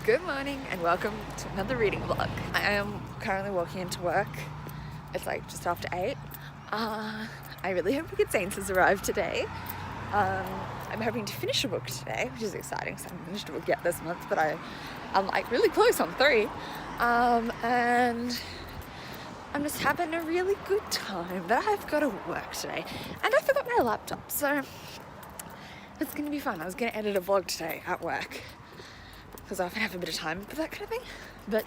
Good morning and welcome to another reading vlog. I am currently walking into work. It's like just after 8. I really hope Wicked Saints has arrived today. I'm hoping to finish a book today, which is exciting because I haven't finished a book yet this month, but I'm like really close on 3. And I'm just having a really good time, but I've got to work today and I forgot my laptop, so it's going to be fun. I was going to edit a vlog today at work because I often have a bit of time for that kind of thing, but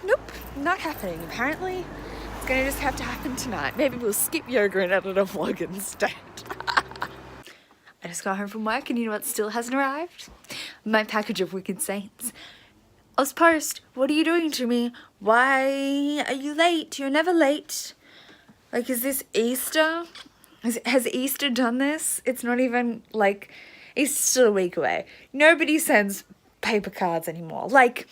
nope, not happening. Apparently it's going to just have to happen tonight. Maybe we'll skip yoga and edit a vlog instead. I just got home from work and you know what still hasn't arrived? My package of Wicked Saints. AusPost, what are you doing to me? Why are you late? You're never late. Like, is this Easter? Has Easter done this? It's not even like, it's still a week away. Nobody sends paper cards anymore. Like,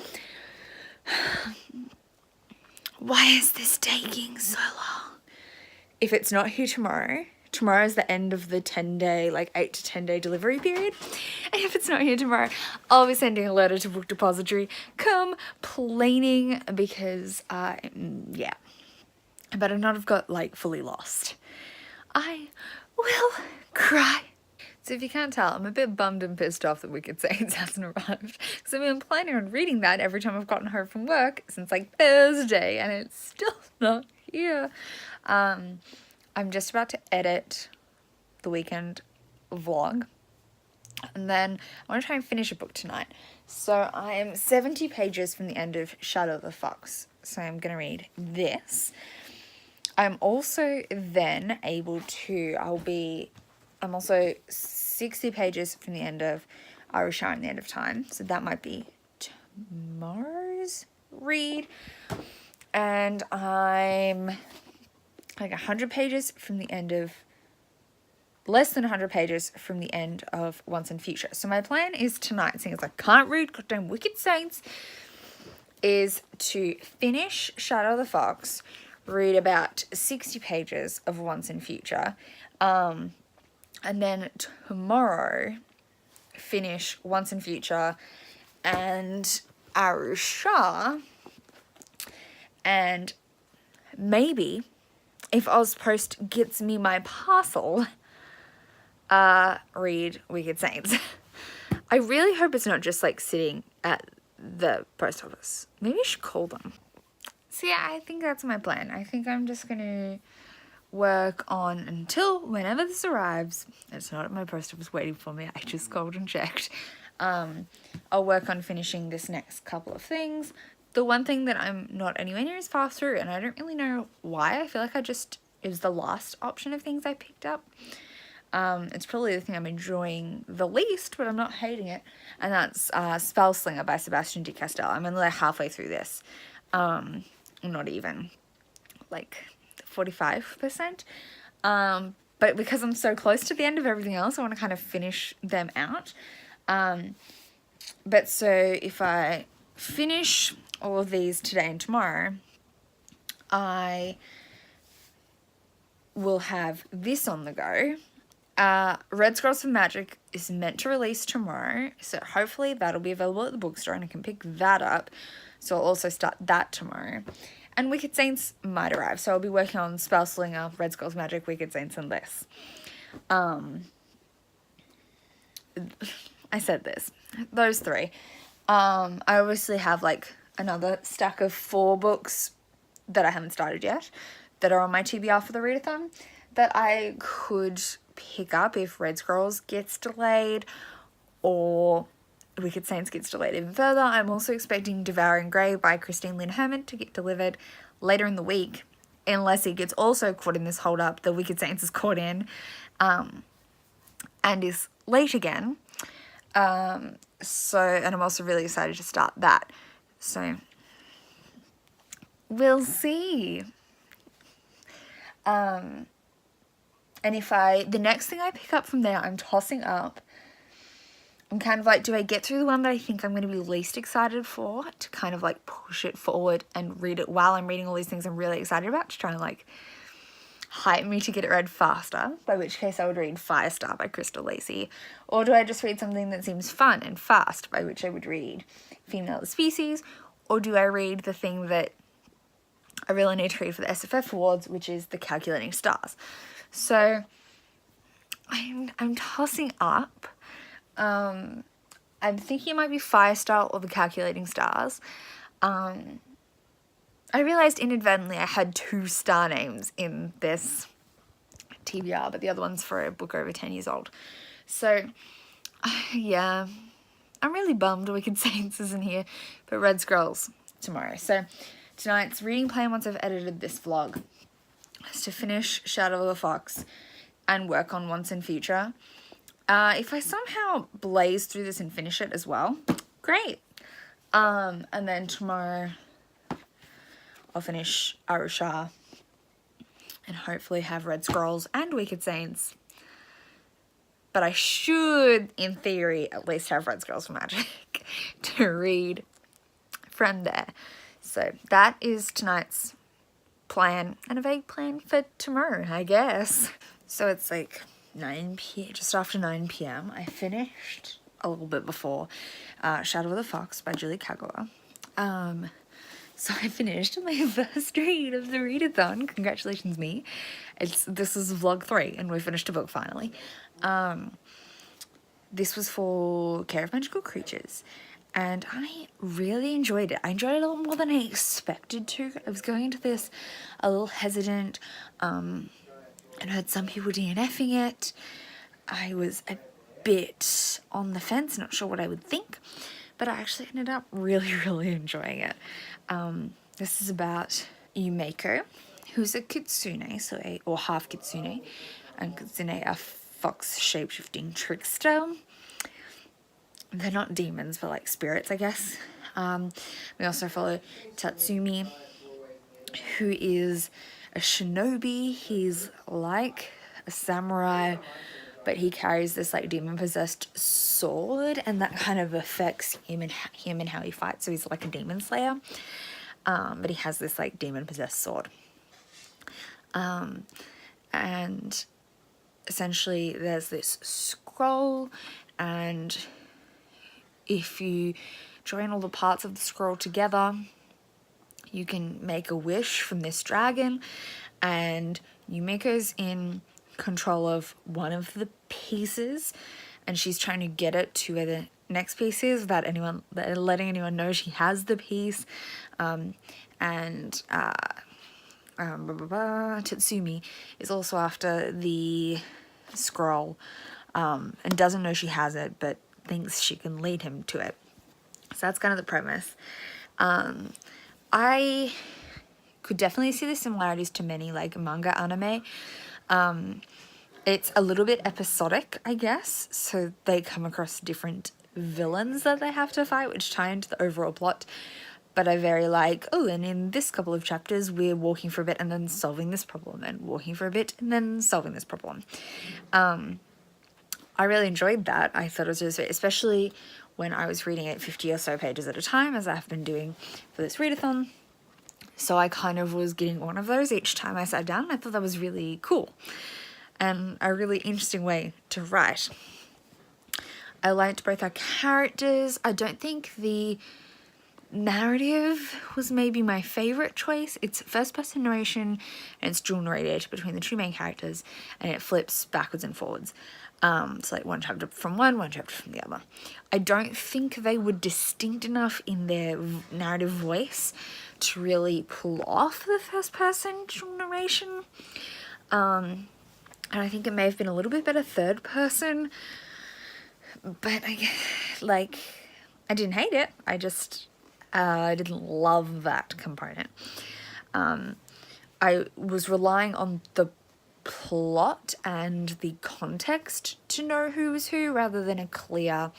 why is this taking so long? If it's not here tomorrow is the end of the 10-day, like 8 to 10 day delivery period. And if it's not here tomorrow, I'll be sending a letter to Book Depository complaining because, yeah, I better not have got like fully lost. I will cry. So if you can't tell, I'm a bit bummed and pissed off that Wicked Saints hasn't arrived because I've been planning on reading that every time I've gotten home from work since like Thursday and it's still not here. I'm just about to edit the weekend vlog and then I want to try and finish a book tonight. So I am 70 pages from the end of Shadow the Fox. So I'm going to read this. I'm also then able to, I'm also 60 pages from the end of Irish Shine, the End of Time. So that might be tomorrow's read. And I'm like 100 pages from the end of, less than 100 pages from the end of Once and Future. So my plan is tonight, seeing as I can't read goddamn Wicked Saints, is to finish Shadow the Fox, read about 60 pages of Once and Future, and then tomorrow finish Once and Future and Arusha, and maybe if AusPost gets me my parcel, read Wicked Saints. I really hope it's not just like sitting at the post office. Maybe I should call them. So yeah, I think that's my plan. I think I'm just gonna work on until whenever this arrives. It's not at my post office waiting for me. I just called and checked. I'll work on finishing this next couple of things. The one thing that I'm not anywhere near as far through, and I don't really know why, I feel like it was the last option of things I picked up. It's probably the thing I'm enjoying the least, but I'm not hating it. And that's Spellslinger by Sebastian de Castell. I'm only like halfway through this. Not even like 45%. But because I'm so close to the end of everything else, I want to kind of finish them out. But so if I finish all of these today and tomorrow, I will have this on the go. Red Scrolls of Magic is meant to release tomorrow, so hopefully that'll be available at the bookstore and I can pick that up. So I'll also start that tomorrow. And Wicked Saints might arrive, so I'll be working on Spellslinger, Red Scrolls of Magic, Wicked Saints, and this. I said this. Those 3. I obviously have like another stack of 4 books that I haven't started yet that are on my TBR for the readathon that I could pick up if Red Scrolls gets delayed or Wicked Saints gets delayed even further. I'm also expecting Devouring Grey by Christine Lynn Herman to get delivered later in the week, unless it gets also caught in this hold up that Wicked Saints is caught in and is late again. And I'm also really excited to start that. So we'll see. And if the next thing I pick up from there, I'm tossing up. I'm kind of like, do I get through the one that I think I'm going to be least excited for to kind of like push it forward and read it while I'm reading all these things I'm really excited about to try and like hype me to get it read faster, by which case I would read Firestar by Crystal Lacey, or do I just read something that seems fun and fast, by which I would read Female of the Species, or do I read the thing that I really need to read for the SFF awards, which is The Calculating Stars? So I'm tossing up. I'm thinking it might be Firestar or The Calculating Stars. I realised inadvertently I had 2 star names in this TBR, but the other one's for a book over 10 years old. So, yeah, I'm really bummed Wicked Saints isn't here, but Red Scrolls tomorrow. So, tonight's reading plan, once I've edited this vlog, is to finish Shadow of the Fox and work on Once and Future. If I somehow blaze through this and finish it as well, great. And then tomorrow I'll finish Arusha and hopefully have Red Scrolls and Wicked Saints. But I should, in theory, at least have Red Scrolls for Magic to read from there. So that is tonight's plan, and a vague plan for tomorrow, I guess. So it's like 9 p.m, just after 9 p.m. I finished a little bit before Shadow of the Fox by Julie Kagawa. So I finished my first read of the readathon. Congratulations me. This is vlog 3 and we finished a book finally. This was for Care of Magical Creatures and I really enjoyed it. I enjoyed it a lot more than I expected to. I was going into this a little hesitant and heard some people DNFing it. I was a bit on the fence, not sure what I would think, but I actually ended up really enjoying it. This is about Yumeko, who's a kitsune, or half kitsune, and kitsune are fox shape-shifting trickster. They're not demons, but like spirits, I guess. We also follow Tatsumi, who is a shinobi. He's like a samurai, but he carries this like demon-possessed sword, and that kind of affects him and how he fights. So he's like a demon slayer, but he has this like demon-possessed sword. And essentially there's this scroll, and if you join all the parts of the scroll together, you can make a wish from this dragon, and Yumeko's in control of one of the pieces, and she's trying to get it to where the next piece is without letting anyone know she has the piece. Tatsumi is also after the scroll and doesn't know she has it, but thinks she can lead him to it. So that's kind of the premise. I could definitely see the similarities to many like manga anime. It's a little bit episodic, I guess, so they come across different villains that they have to fight, which tie into the overall plot, but I very like, oh, and in this couple of chapters we're walking for a bit and then solving this problem, and walking for a bit and then solving this problem. I really enjoyed that. I thought it was just, especially when I was reading it 50 or so pages at a time, as I've been doing for this readathon. So I kind of was getting one of those each time I sat down. I thought that was really cool and a really interesting way to write. I liked both our characters. I don't think the narrative was maybe my favorite choice. It's first person narration and it's dual narrated between the 2 main characters, and it flips backwards and forwards. It's like one chapter from one chapter from the other. I don't think they were distinct enough in their narrative voice to really pull off the first person dual narration. And I think it may have been a little bit better third person, but I didn't hate it. I just didn't love that component. I was relying on the plot and the context to know who was who, rather than a clear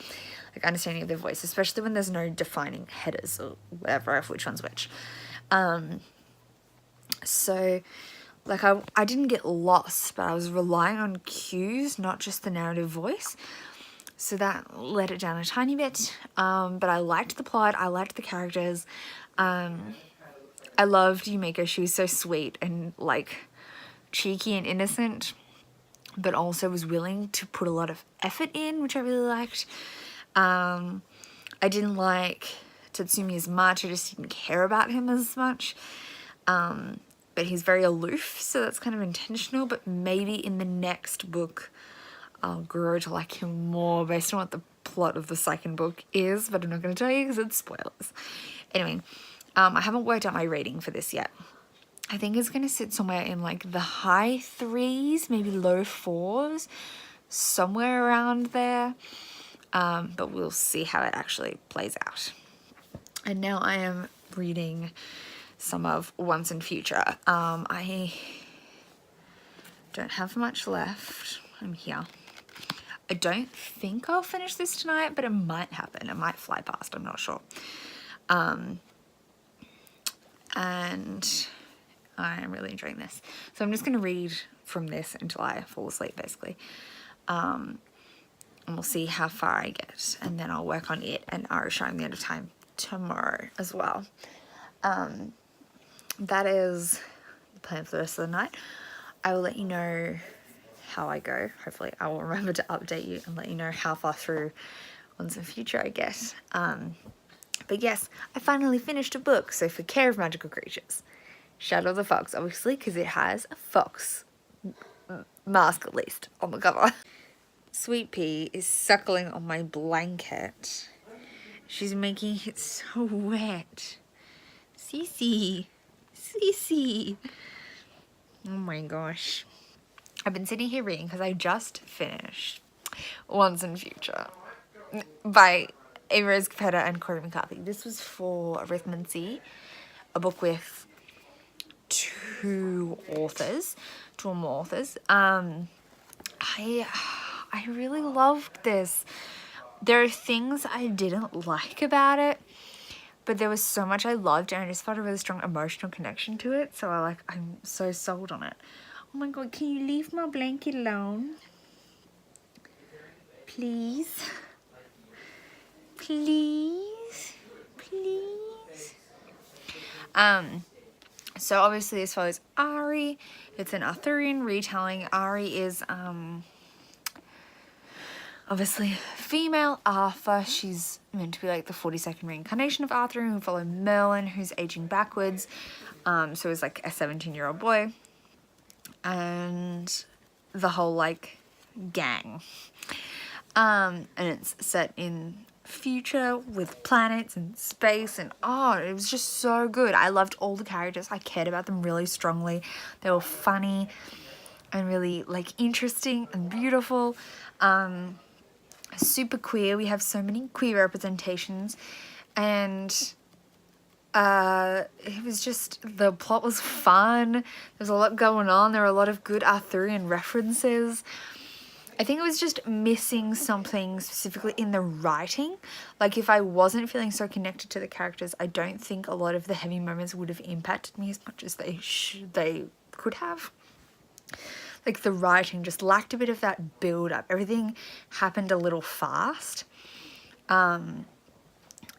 understanding of their voice, especially when there's no defining headers or whatever of which one's which. So I didn't get lost, but I was relying on cues, not just the narrative voice. So that let it down a tiny bit. But I liked the plot. I liked the characters. I loved Yumeko. She was so sweet and cheeky and innocent, but also was willing to put a lot of effort in, which I really liked. I didn't like Tatsumi as much. I just didn't care about him as much. But he's very aloof, so that's kind of intentional. But maybe in the next book, I'll grow to like him more based on what the plot of the second book is. But I'm not going to tell you because it's spoilers. Anyway, I haven't worked out my rating for this yet. I think it's going to sit somewhere in like the high 3s, maybe low 4s, somewhere around there. But we'll see how it actually plays out. And now I am reading some of Once and Future. I don't have much left. I'm here. I don't think I'll finish this tonight, but it might happen. It might fly past. I'm not sure. And I'm really enjoying this. So I'm just going to read from this until I fall asleep, basically. And we'll see how far I get. And then I'll work on it and Arashine the End of Time tomorrow as well. That is the plan for the rest of the night. I will let you know how I go. Hopefully I will remember to update you and let you know how far through Once and Future I get. But yes, I finally finished a book. So for Care of Magical Creatures, Shadow of the Fox, obviously, because it has a fox mask at least on the cover. Sweet Pea is suckling on my blanket. She's making it so wet. Cece. Cece. Oh my gosh. I've been sitting here reading because I just finished Once and Future by A. Rose Capetta and Corey McCarthy. This was for Arithmancy, a book with two or more authors. I really loved this. There are things I didn't like about it, but there was so much I loved and I just felt a really strong emotional connection to it. So I'm so sold on it. Oh my god, can you leave my blanket alone? Please? Please? Please? So obviously this follows Ari. It's an Arthurian retelling. Ari is obviously female Arthur. She's meant to be like the 42nd reincarnation of Arthur, and we follow Merlin, who's aging backwards. So he's like a 17-year-old boy. And the whole like gang. And it's set in future with planets and space, and it was just so good. I loved all the characters. I cared about them really strongly. They were funny and really like interesting and beautiful. Super queer. We have so many queer representations, and it was just, the plot was fun. There's a lot going on. There were a lot of good Arthurian references. I think it was just missing something specifically in the writing. Like if I wasn't feeling so connected to the characters, I don't think a lot of the heavy moments would have impacted me as much as they could have. Like the writing just lacked a bit of that build up. Everything happened a little fast. And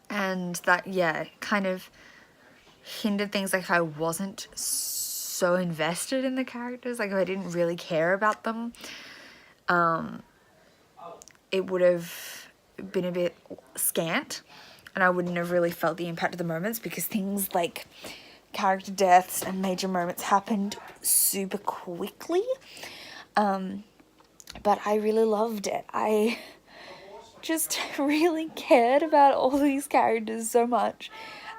that, yeah, kind of hindered things. Like I wasn't so invested in the characters. Like if I didn't really care about them, it would have been a bit scant, and I wouldn't have really felt the impact of the moments, because things like character deaths and major moments happened super quickly. But I really loved it. I just really cared about all these characters so much.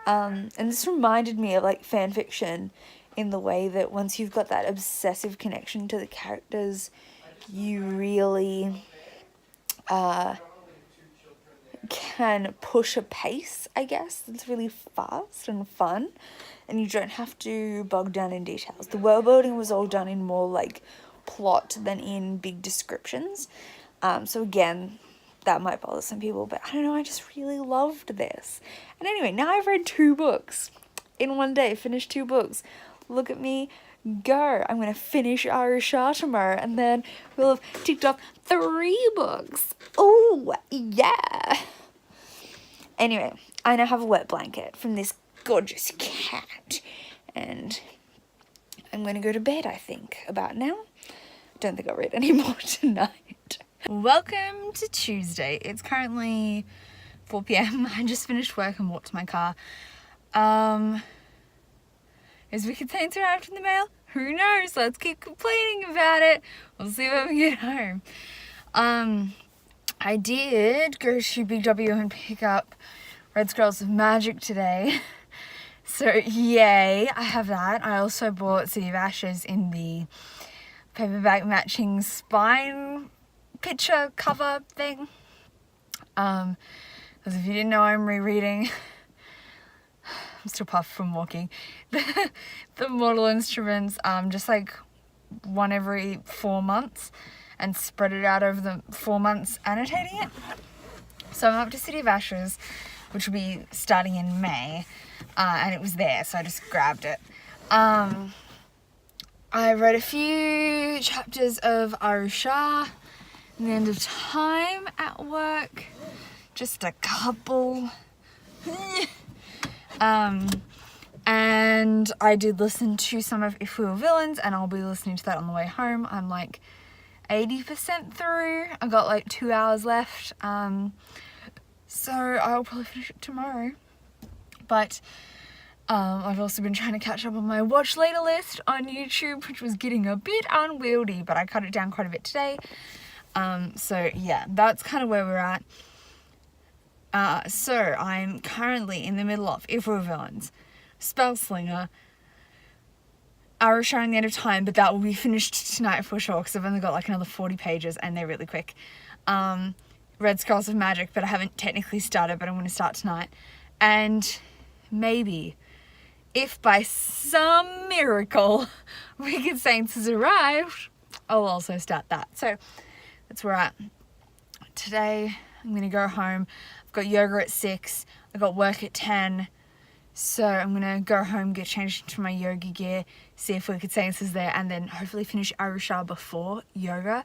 And this reminded me of like fan fiction, in the way that once you've got that obsessive connection to the characters, you really can push a pace, I guess, that's really fast and fun, and you don't have to bog down in details. The world building was all done in more like plot than in big descriptions. So again, that might bother some people, but I don't know, I just really loved this. And anyway, now I've read 2 books in one day, finished 2 books. Look at me go. I'm going to finish Arashine tomorrow, and then we'll have ticked off 3 books. Oh, yeah. Anyway, I now have a wet blanket from this gorgeous cat, and I'm going to go to bed, I think, about now. Don't think I'll read any more tonight. Welcome to Tuesday. It's currently 4 p.m. I just finished work and walked to my car. Is Wicked Saints arrived in the mail? Who knows? Let's keep complaining about it. We'll see when we get home. I did go to Big W and pick up Red Scrolls of Magic today. So yay, I have that. I also bought City of Ashes in the paperback matching spine picture cover thing. Because if you didn't know, I'm rereading. I'm still puffed from walking. The Mortal Instruments, just like one every 4 months, and spread it out over the 4 months annotating it. So I'm up to City of Ashes, which will be starting in May, and it was there, so I just grabbed it. I read a few chapters of Arusha in the End of Time at work, just a couple. And I did listen to some of If We Were Villains, and I'll be listening to that on the way home. I'm like 80% through. I got like 2 hours left. So I'll probably finish it tomorrow. But I've also been trying to catch up on my watch later list on YouTube, which was getting a bit unwieldy, but I cut it down quite a bit today. So yeah, that's kind of where we're at. So I'm currently in the middle of If We Were Villains, Spellslinger, Arusha and the End of Time, but that will be finished tonight for sure because I've only got like another 40 pages and they're really quick. Red Scrolls of Magic, but I haven't technically started, but I'm going to start tonight. And maybe, if by some miracle Wicked Saints has arrived, I'll also start that. So that's where we're at. Today I'm going to go home. I've got yoga at 6. I've got work at 10. So I'm going to go home, get changed into my yoga gear, see if Wicked Saints is there, and then hopefully finish Arusha before yoga,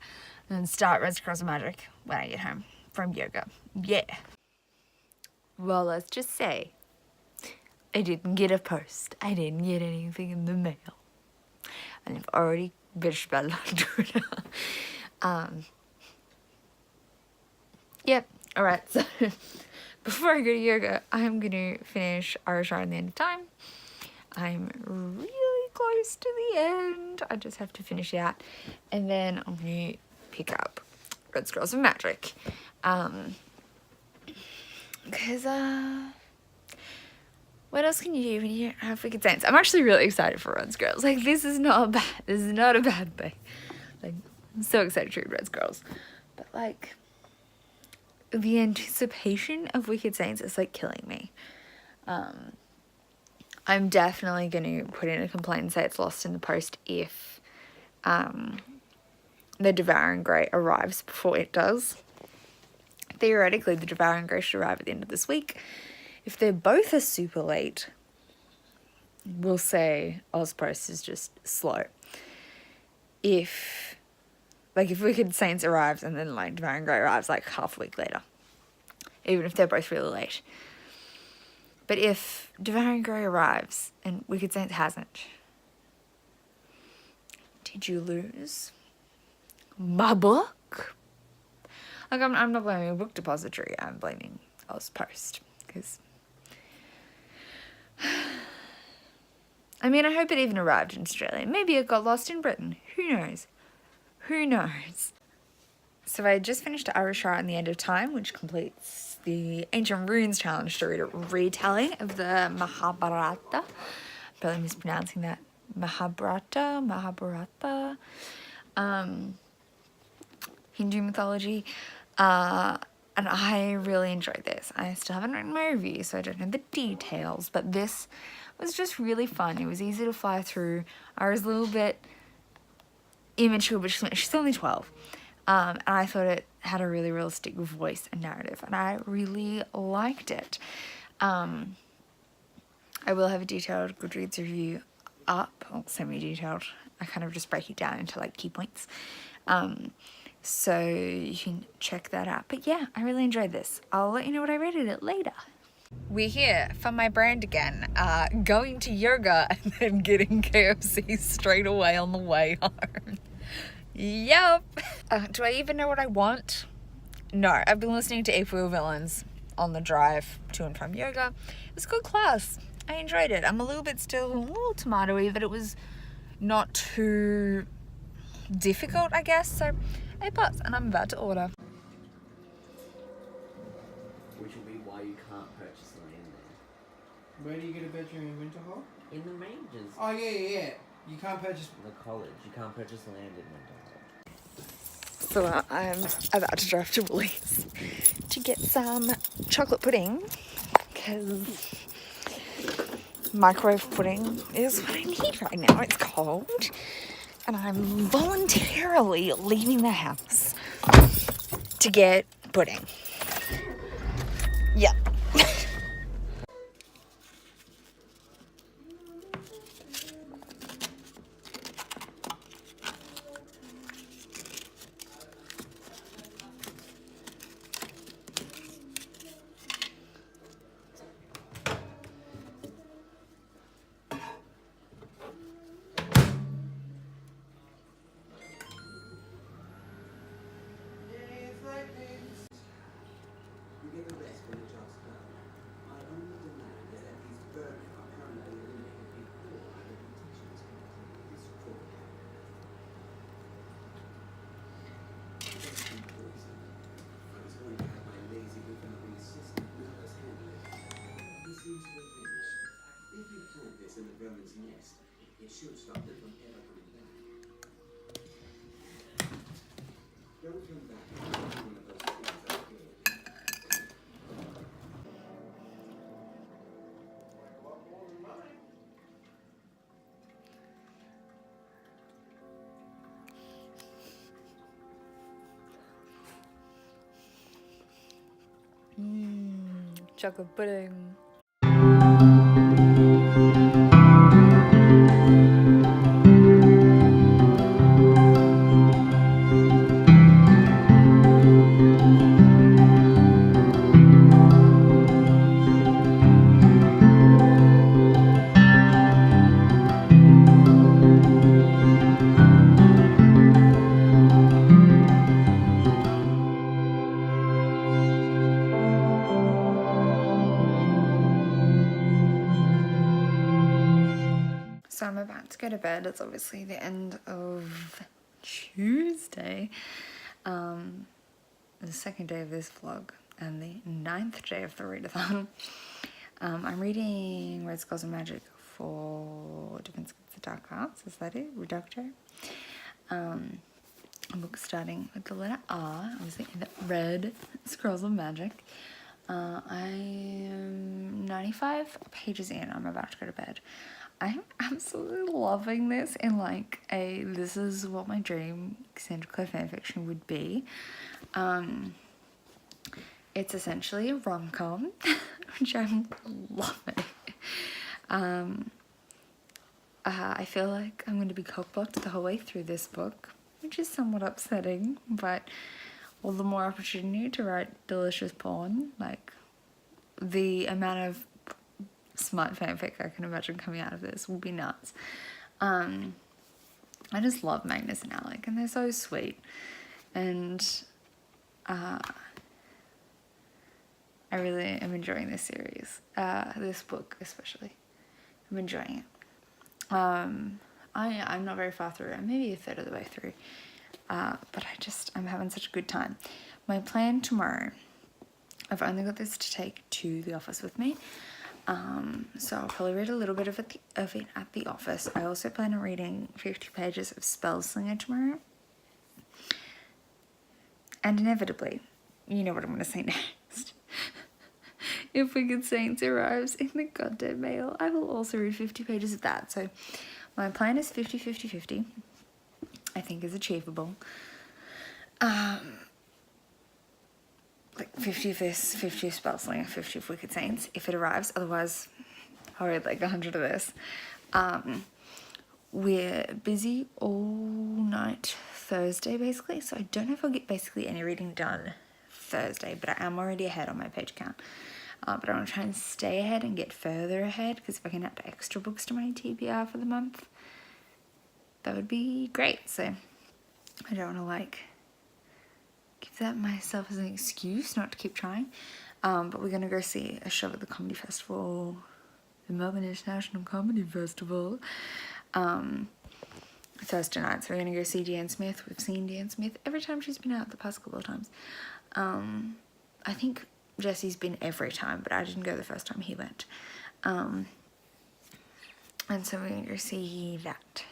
and then start Red Scrolls of Magic when I get home from yoga. Yeah. Well, let's just say I didn't get a post. I didn't get anything in the mail. And I've already bitched about it on Twitter. Yep. Alright, so before I go to yoga, I'm going to finish Arusha and the End of Time. I'm really close to the end. I just have to finish it out. And then I'm going to pick up Red Scrolls of Magic. Because, what else can you do when you don't have Wicked Saints? I'm actually really excited for Red Scrolls. Like, this is not a bad thing. Like, I'm so excited to read Red Scrolls. But, like, the anticipation of Wicked Saints is like killing me. I'm definitely going to put in a complaint and say it's lost in the post if the Devouring Grey arrives before it does. Theoretically, the Devouring Grey should arrive at the end of this week. If they're both a super late, we'll say AusPost is just slow. If Wicked Saints arrives and then like Devouring Grey arrives like half a week later, even if they're both really late. But if Devouring Grey arrives and Wicked Saints hasn't, did you lose my book? Like, I'm not blaming a book depository, I'm blaming AusPost, because I mean, I hope it even arrived in Australia. Maybe it got lost in Britain. Who knows? Who knows? So I just finished Arusha and the End of Time, which completes the Ancient Runes challenge to read a retelling of the Mahabharata. I'm probably mispronouncing that. Mahabharata. Hindu mythology. And I really enjoyed this. I still haven't written my review, so I don't know the details, but this was just really fun. It was easy to fly through. I was a little bit immature, but she's only 12. And I thought it had a really realistic voice and narrative, and I really liked it. I will have a detailed Goodreads review up, or semi-detailed. I kind of just break it down into like key points. So you can check that out. But yeah, I really enjoyed this. I'll let you know what I rated it later. We're here for my brand again, going to yoga and then getting KFC straight away on the way home. Yep. Do I even know what I want? No, I've been listening to O.W.Ls on the drive to and from yoga. It was a good class. I enjoyed it. I'm a little tomatoey, but it was not too difficult, I guess. So A+, and I'm about to order. Which will be why you can't purchase land there. Where do you get a bedroom in Winterhall? In the ranges. Oh, yeah. You can't purchase... The college. You can't purchase land in Winterhall. So I'm about to drive to Woolies to get some chocolate pudding because microwave pudding is what I need right now. It's cold and I'm voluntarily leaving the house to get pudding. Yep. It should stop it from ever coming back. Don't come back. One of those things up here. Chocolate pudding. So I'm about to go to bed. It's obviously the end of Tuesday. The second day of this vlog and the 9th day of the readathon. I'm reading Red Scrolls of Magic for Defense Against the Dark Arts. Is that it? Reductor. A book starting with the letter R. Obviously in the Red Scrolls of Magic. I am 95 pages in. I'm about to go to bed. I'm absolutely loving this in like this is what my dream Cassandra Clare fanfiction would be. It's essentially a rom-com, which I'm loving. I feel like I'm going to be cock-blocked the whole way through this book, which is somewhat upsetting, but all the more opportunity to write delicious porn. Like, the amount of smart fanfic I can imagine coming out of this will be nuts. I just love Magnus and Alec, and they're so sweet. And I really am enjoying this series, this book especially. I'm enjoying it. I'm not very far through. I'm maybe a third of the way through. But I'm having such a good time. My plan tomorrow, I've only got this to take to the office with me. So I'll probably read a little bit of it at the office. I also plan on reading 50 pages of Spellslinger tomorrow. And inevitably, you know what I'm going to say next. If Wicked Saints arrives in the goddamn mail, I will also read 50 pages of that. So my plan is 50-50-50. I think is achievable. Like 50 of this, 50 of Spellslinger, 50 of Wicked Saints, if it arrives. Otherwise, I'll read like 100 of this. We're busy all night Thursday, basically. So I don't know if I'll get basically any reading done Thursday, but I am already ahead on my page count. but I want to try and stay ahead and get further ahead, because if I can add extra books to my TBR for the month, that would be great. So I don't want to like give that myself as an excuse not to keep trying. But we're gonna go see a show at the Comedy Festival, the Melbourne International Comedy Festival, Thursday night. So we're gonna go see Dan Smith. We've seen Dan Smith every time she's been out the past couple of times. I think Jesse's been every time, but I didn't go the first time he went. And so we're gonna go see that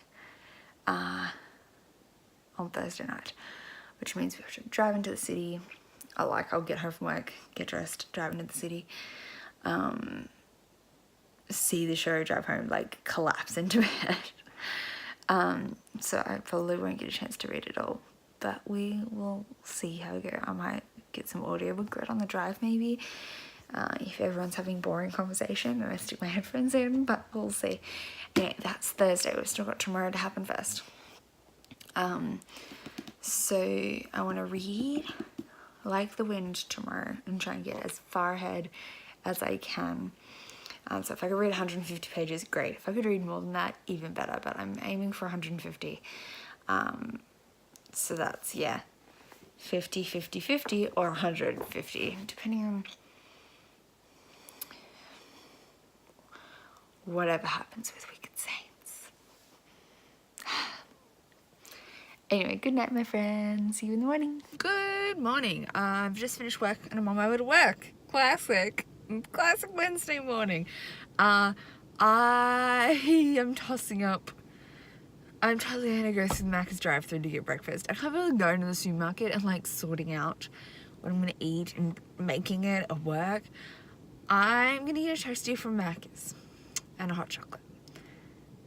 on Thursday night, which means we have to drive into the city. I'll get home from work, get dressed, drive into the city, see the show, drive home, like collapse into bed. So I probably won't get a chance to read it all, but we will see how we go. I might get some audiobook read on the drive maybe, if everyone's having boring conversation and I stick my headphones in, but we'll see. Anyway, that's Thursday. We've still got tomorrow to happen first. So I want to read Like the Wind tomorrow and try and get as far ahead as I can. So if I could read 150 pages, great. If I could read more than that, even better, but I'm aiming for 150. So that's, yeah, 50, 50, 50 or 150, depending on whatever happens with Wicked Saints. Anyway, good night, my friends. See you in the morning. Good morning. I've just finished work and I'm on my way to work. Classic Wednesday morning. I am tossing up. I'm totally gonna go through the Macca's drive-thru to get breakfast. I can't really go into the supermarket and like sorting out what I'm gonna eat and making it at work. I'm gonna get a toastie from Macca's and a hot chocolate.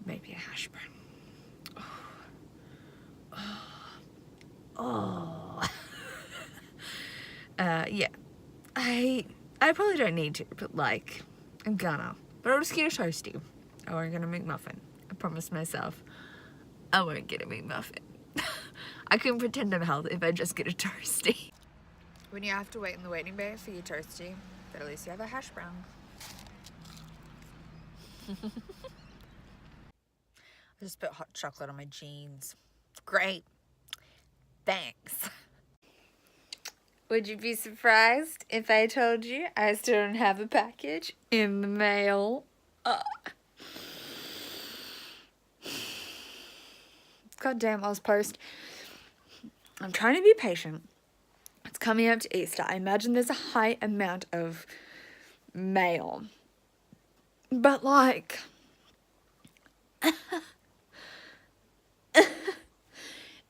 Maybe a hash brown. Yeah, I probably don't need to, but like, I'm gonna. But I'll just get a toastie. I won't get a McMuffin. I promised myself I won't get a McMuffin. I can pretend I'm healthy if I just get a toastie. When you have to wait in the waiting bay for your toastie, but at least you have a hash brown. I just put hot chocolate on my jeans. Great. Thanks. Would you be surprised if I told you I still don't have a package in the mail? Goddamn AusPost. I'm trying to be patient. It's coming up to Easter. I imagine there's a high amount of mail. But like...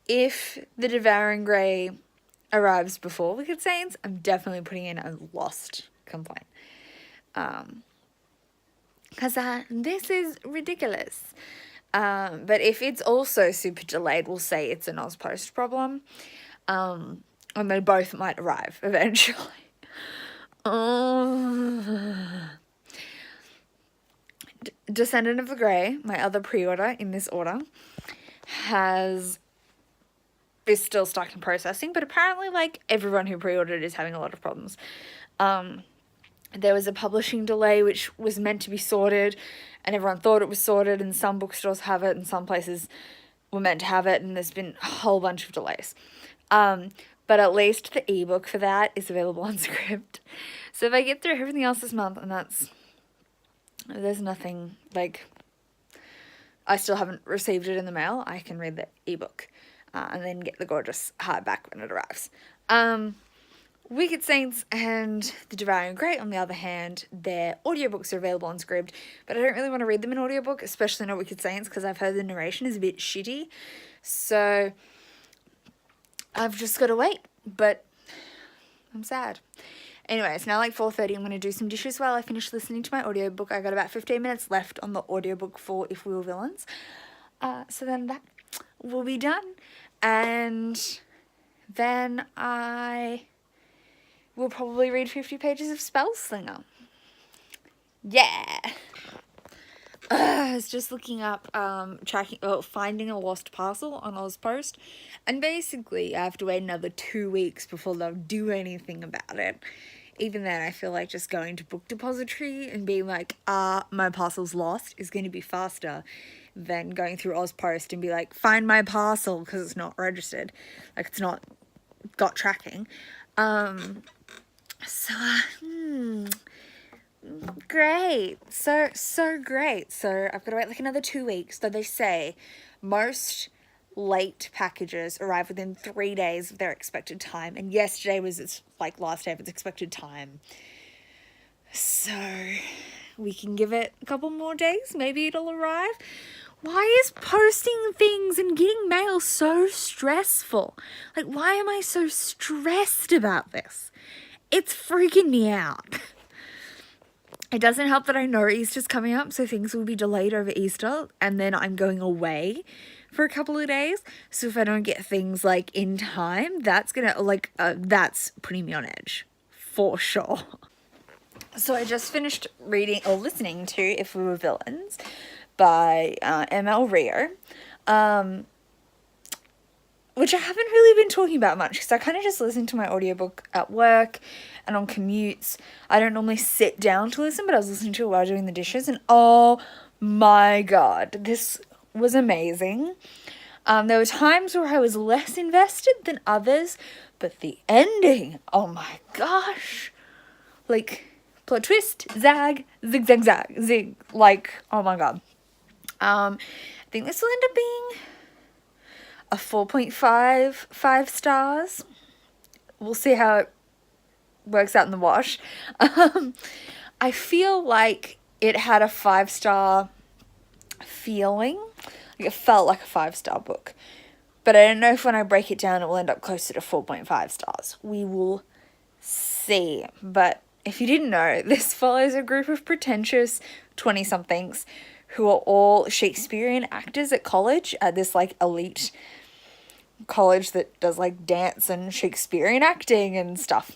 if the Devouring Grey arrives before Wicked Saints, I'm definitely putting in a lost complaint. Because this is ridiculous. But if it's also super delayed, we'll say it's an AusPost problem. And they both might arrive eventually. Descendant of the Grey, my other pre-order in this order, is still stuck in processing, but apparently like everyone who pre-ordered is having a lot of problems. There was a publishing delay which was meant to be sorted and everyone thought it was sorted, and some bookstores have it and some places were meant to have it, and there's been a whole bunch of delays. But at least the ebook for that is available on Script. So if I get through everything else this month, and there's nothing, like, I still haven't received it in the mail, I can read the ebook. And then get the gorgeous hardback when it arrives. Wicked Saints and The Devouring Grey, on the other hand, their audiobooks are available on Scribd, but I don't really want to read them in audiobook, especially not Wicked Saints, because I've heard the narration is a bit shitty. So I've just got to wait, but I'm sad. Anyway, it's now like 4:30. I'm going to do some dishes while I finish listening to my audiobook. I got about 15 minutes left on the audiobook for If We Were Villains. So then that will be done. And then I will probably read 50 pages of Spellslinger. Yeah. I was just looking up, finding a lost parcel on AusPost. And basically, I have to wait another 2 weeks before they'll do anything about it. even then I feel like just going to Book Depository and being like, my parcel's lost is going to be faster than going through AusPost and be like, find my parcel because it's not registered, like it's not got tracking. Great. So great. So I've got to wait like another 2 weeks. So they say most late packages arrive within 3 days of their expected time. And yesterday was its like last day of its expected time. So we can give it a couple more days. Maybe it'll arrive. Why is posting things and getting mail so stressful? Like, why am I so stressed about this? It's freaking me out. It doesn't help that I know Easter's coming up, so things will be delayed over Easter, and then I'm going away for a couple of days. So if I don't get things like in time, that's gonna that's putting me on edge for sure. So I just finished reading or listening to If We Were Villains by M.L. Rio, which I haven't really been talking about much because I kind of just listen to my audiobook at work and on commutes. I don't normally sit down to listen, but I was listening to it while doing the dishes, and oh my god, this was amazing. There were times where I was less invested than others, but the ending, oh my gosh, like plot twist, zag, zig zag zag, zig, like oh my god. I think this will end up being a 4.5 5 stars. We'll see how it works out in the wash. I feel like it had a 5-star feeling. Like it felt like a 5-star book. But I don't know if when I break it down it will end up closer to 4.5 stars. We will see. But if you didn't know, this follows a group of pretentious 20-somethings who are all Shakespearean actors at college, at this like elite college that does like dance and Shakespearean acting and stuff.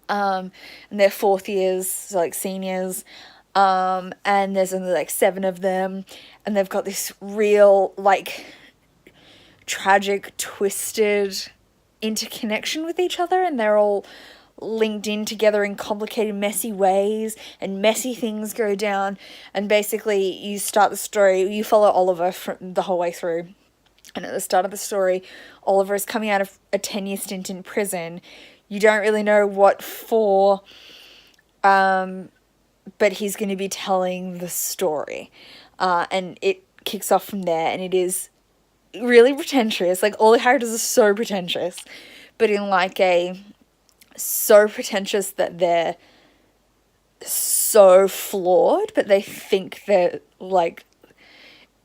And they're 4th years, so like seniors. And there's only like 7 of them, and they've got this real like tragic, twisted interconnection with each other, and they're all linked in together in complicated, messy ways, and messy things go down. And basically you start the story, you follow Oliver from the whole way through, and at the start of the story Oliver is coming out of a 10-year stint in prison. You don't really know what for, but he's going to be telling the story, and it kicks off from there, and it is really pretentious. Like all the characters are so pretentious, but in like a so pretentious that they're so flawed, but they think they're like,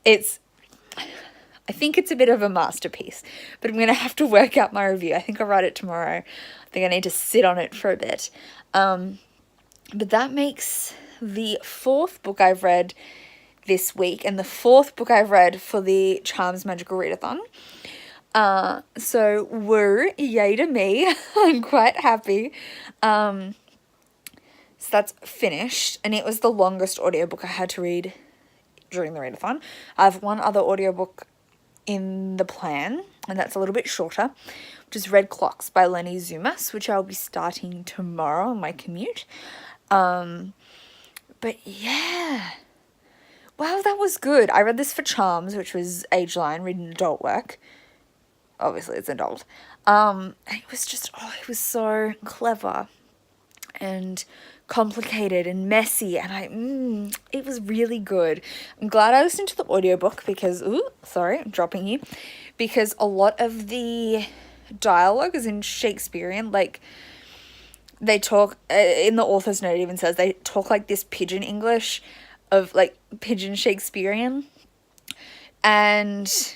I think it's a bit of a masterpiece, but I'm going to have to work out my review. I think I'll write it tomorrow. I think I need to sit on it for a bit. But that makes the 4th book I've read this week, and the 4th book I've read for the Charms Magical Readathon. So woo, yay to me. I'm quite happy. So that's finished, and it was the longest audiobook I had to read during the readathon. I have one other audiobook in the plan, and that's a little bit shorter, which is Red Clocks by Lenny Zumas, which I'll be starting tomorrow on my commute. But yeah, wow, that was good. I read this for Charms, which was age line, reading adult work. Obviously it's adult. And it was just, it was so clever and complicated and messy, and it was really good. I'm glad I listened to the audiobook because, sorry, I'm dropping you, because a lot of the dialogue is in Shakespearean. Like they talk, in the author's note it even says they talk like this pidgin English of like pidgin Shakespearean, and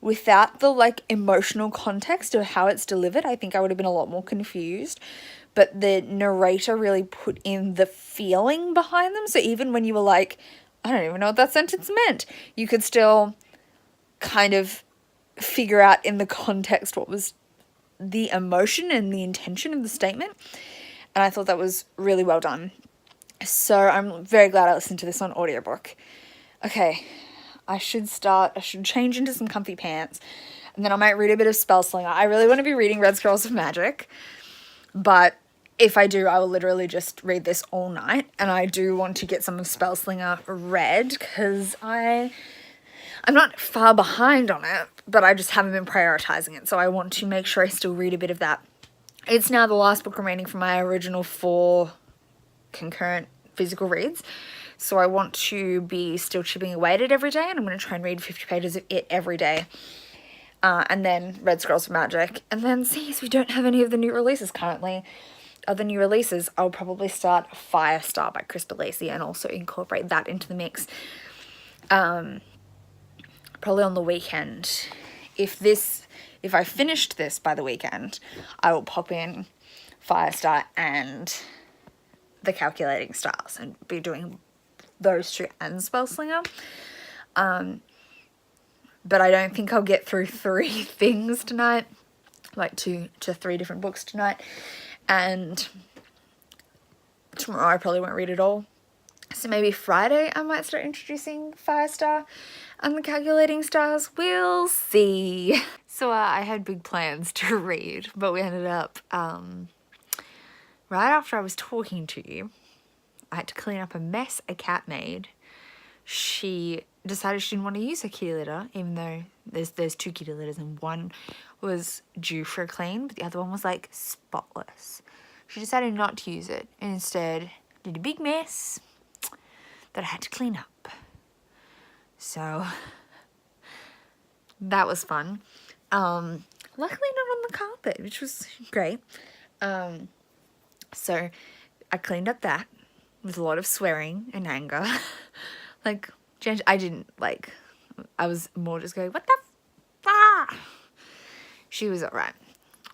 without the like emotional context of how it's delivered, I think I would have been a lot more confused. But the narrator really put in the feeling behind them. So even when you were like, I don't even know what that sentence meant, you could still kind of figure out in the context what was the emotion and the intention of the statement. And I thought that was really well done. So I'm very glad I listened to this on audiobook. Okay, I should change into some comfy pants, and then I might read a bit of Spellslinger. I really want to be reading Red Scrolls of Magic, but if I do, I will literally just read this all night. And I do want to get some of Spellslinger read because I'm not far behind on it, but I just haven't been prioritizing it. So I want to make sure I still read a bit of that. It's now the last book remaining from my original 4 concurrent physical reads. So I want to be still chipping away at it every day, and I'm going to try and read 50 pages of it every day. And then Red Scrolls of Magic. And then since we don't have any of the new releases currently, other new releases, I'll probably start Firestar by Chris Bellesi and also incorporate that into the mix. Probably on the weekend. If I finished this by the weekend, I will pop in Firestar and the Calculating Stars and be doing those 2 and Spellslinger. But I don't think I'll get through 3 things tonight, like 2 to 3 different books tonight. And tomorrow I probably won't read it all. So maybe Friday I might start introducing Firestar and the Calculating Stars. We'll see. So I had big plans to read, but we ended up, right after I was talking to you, I had to clean up a mess a cat made. She decided she didn't want to use her kitty litter, even though there's 2 kitty litters and one was due for a clean, but the other one was like spotless. She decided not to use it and instead did a big mess that I had to clean up. So that was fun. Luckily not on the carpet, which was great. So I cleaned up that with a lot of swearing and anger. Like, I didn't, like, I was more just going, what the fuck? She was alright.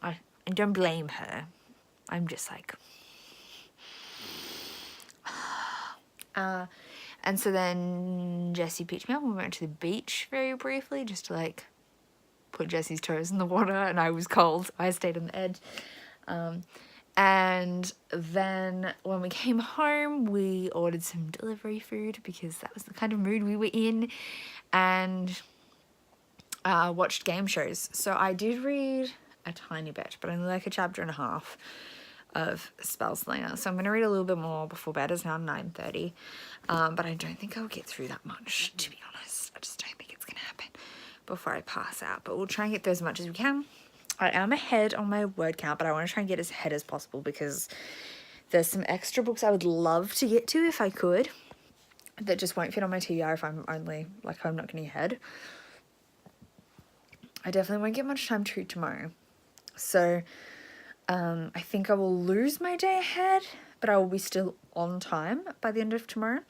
I don't blame her. I'm just like... and so then Jessie picked me up and we went to the beach very briefly just to, like, put Jessie's toes in the water, and I was cold. I stayed on the edge. And then when we came home, we ordered some delivery food because that was the kind of mood we were in, and watched game shows. So I did read a tiny bit, but only like a chapter and a half of Spellslinger. So I'm going to read a little bit more before bed. It's now 9:30, but I don't think I'll get through that much, to be honest. I just don't think it's going to happen before I pass out, but we'll try and get through as much as we can. I am ahead on my word count, but I want to try and get as ahead as possible because there's some extra books I would love to get to if I could that just won't fit on my TBR if I'm only, like, I'm not getting ahead. I definitely won't get much time to read tomorrow. So I think I will lose my day ahead, but I will be still on time by the end of tomorrow.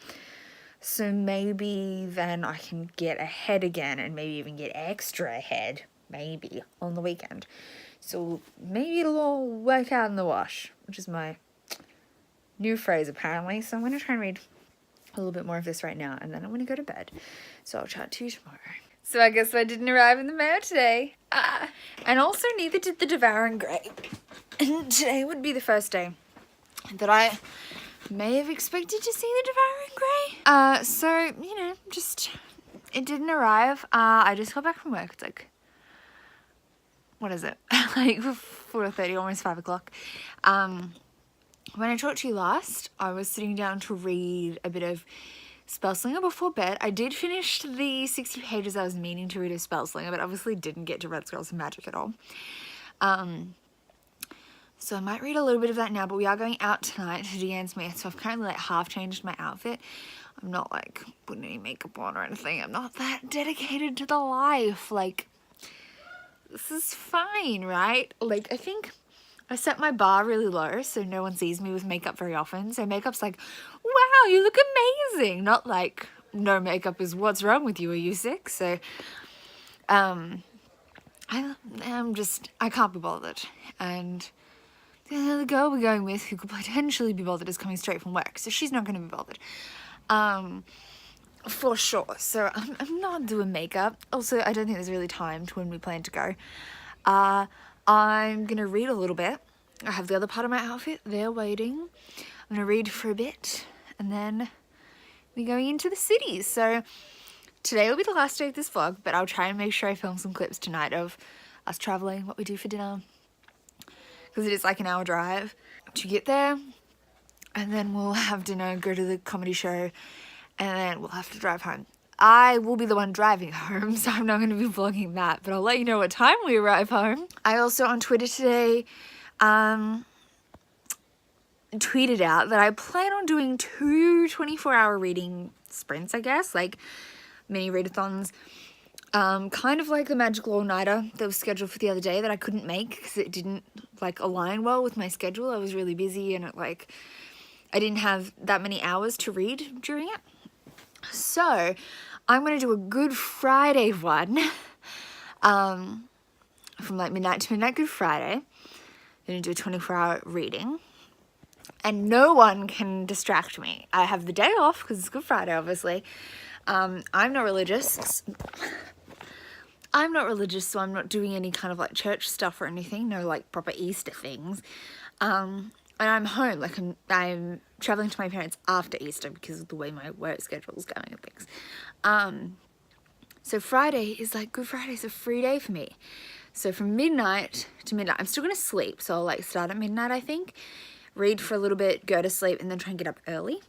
So maybe then I can get ahead again and maybe even get extra ahead. Maybe on the weekend. So maybe it'll all work out in the wash, which is my new phrase apparently. So I'm going to try and read a little bit more of this right now, and then I'm going to go to bed. So I'll chat to you tomorrow. So I guess I didn't arrive in the mail today. And also neither did the Devouring Grey. And today would be the first day that I may have expected to see the Devouring Grey. So, you know, just, it didn't arrive. I just got back from work. It's like, what is it? Like 4:30, almost 5 o'clock. When I talked to you last, I was sitting down to read a bit of Spellslinger before bed. I did finish the 60 pages I was meaning to read of Spellslinger, but obviously didn't get to Red Scrolls of Magic at all. So I might read a little bit of that now, but we are going out tonight to Deanne's Smith, so I've currently like half changed my outfit. I'm not like putting any makeup on or anything. I'm not that dedicated to the life. Like, this is fine, right? Like, I think I set my bar really low so no one sees me with makeup very often. So makeup's like, wow, you look amazing. Not like, no makeup is what's wrong with you, are you sick? So, I can't be bothered. And the girl we're going with who could potentially be bothered is coming straight from work. So she's not going to be bothered. For sure. So I'm not doing makeup. Also, I don't think there's really time to when we plan to go. I'm going to read a little bit. I have the other part of my outfit there waiting. I'm going to read for a bit and then we're going into the city. So today will be the last day of this vlog, but I'll try and make sure I film some clips tonight of us traveling, what we do for dinner, because it is like an hour drive. to get there, and then we'll have dinner, go to the comedy show, and then we'll have to drive home. I will be the one driving home, so I'm not going to be vlogging that, but I'll let you know what time we arrive home. I also on Twitter today tweeted out that I plan on doing 2 24-hour reading sprints, I guess, like mini readathons, kind of like the magical all-nighter that was scheduled for the other day that I couldn't make because it didn't like align well with my schedule. I was really busy and I didn't have that many hours to read during it. So I'm going to do a Good Friday one, from like midnight to midnight Good Friday. I'm going to do a 24-hour reading, and no one can distract me. I have the day off because it's Good Friday, obviously. I'm not religious. I'm not religious, so I'm not doing any kind of like church stuff or anything. No like proper Easter things. And I'm home, like I'm traveling to my parents after Easter because of the way my work schedule is going and things. So Friday is like Good Friday, is a free day for me. So from midnight to midnight, I'm still gonna sleep. So I'll like start at midnight, I think, read for a little bit, go to sleep, and then try and get up early,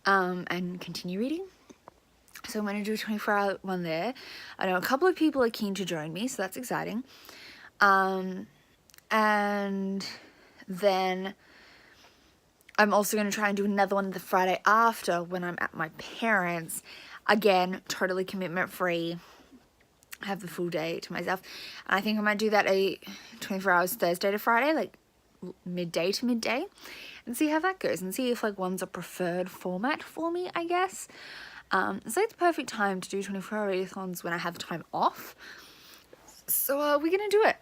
and continue reading. So I'm gonna do a 24-hour one there. I know a couple of people are keen to join me, so that's exciting. And then I'm also going to try and do another one the Friday after when I'm at my parents'. Again, totally commitment free. I have the full day to myself. And I think I might do that 24 hours Thursday to Friday, like midday to midday, and see how that goes and see if like one's a preferred format for me, I guess. It's like the perfect time to do 24-hour readathons when I have time off. So we're going to do it.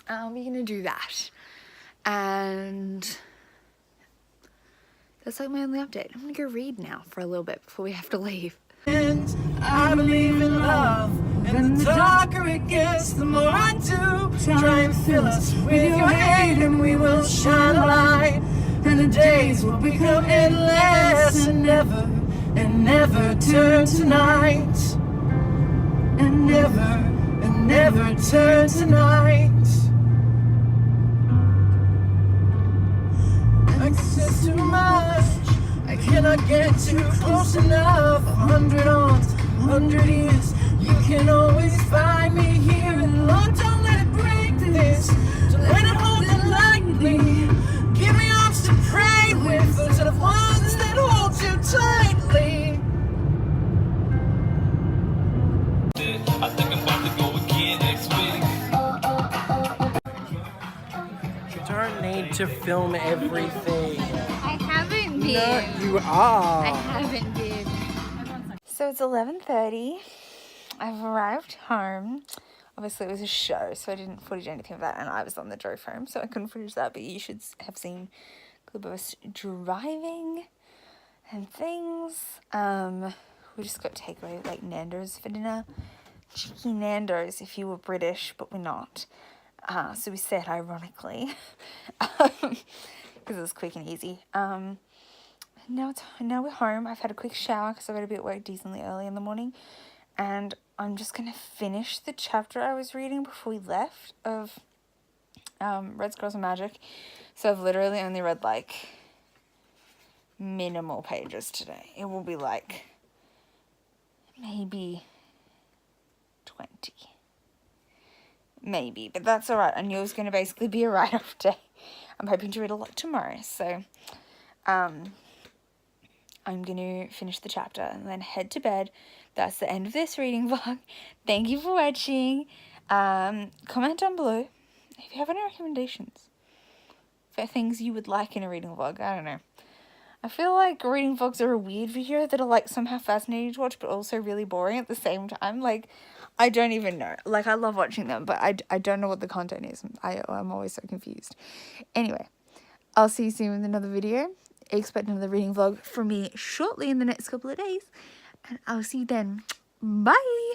We're going to do that. And that's like my only update. I'm gonna go read now for a little bit before we have to leave. And I believe in love, and the darker it gets, the more I do. Try and fill us with your hate, and we will shine a light, and the days will become endless, and never turn to night, and never turn to night. Access too much, I cannot get too close enough. 100 arms, 100 ears, you can always find me here. And Lord, don't let it break this, don't let it hold it lightly. Give me arms to pray with, those are the ones that hold you tightly. I think I'm about to go again next week. You don't need to film everything. I haven't been. No, you are. I haven't been. So it's 11:30. I've arrived home. Obviously it was a show, so I didn't footage anything of that, and I was on the drive home, so I couldn't footage that, but you should have seen a clip of us driving and things. We just got takeaway like Nando's for dinner. Cheeky Nando's if you were British, but we're not. So we said ironically, because it was quick and easy. Now we're home. I've had a quick shower because I got to be at work decently early in the morning, and I'm just gonna finish the chapter I was reading before we left of Red Scrolls of Magic. So I've literally only read like minimal pages today. It will be like maybe 20. Maybe, but that's alright. I knew it was going to basically be a write-off day. I'm hoping to read a lot tomorrow, so I'm going to finish the chapter and then head to bed. That's the end of this reading vlog. Thank you for watching. Comment down below if you have any recommendations for things you would like in a reading vlog. I don't know. I feel like reading vlogs are a weird video that are like somehow fascinating to watch but also really boring at the same time. Like, I don't even know. Like, I love watching them, but I don't know what the content is. I'm always so confused. Anyway, I'll see you soon with another video. Expect another reading vlog from me shortly in the next couple of days. And I'll see you then. Bye!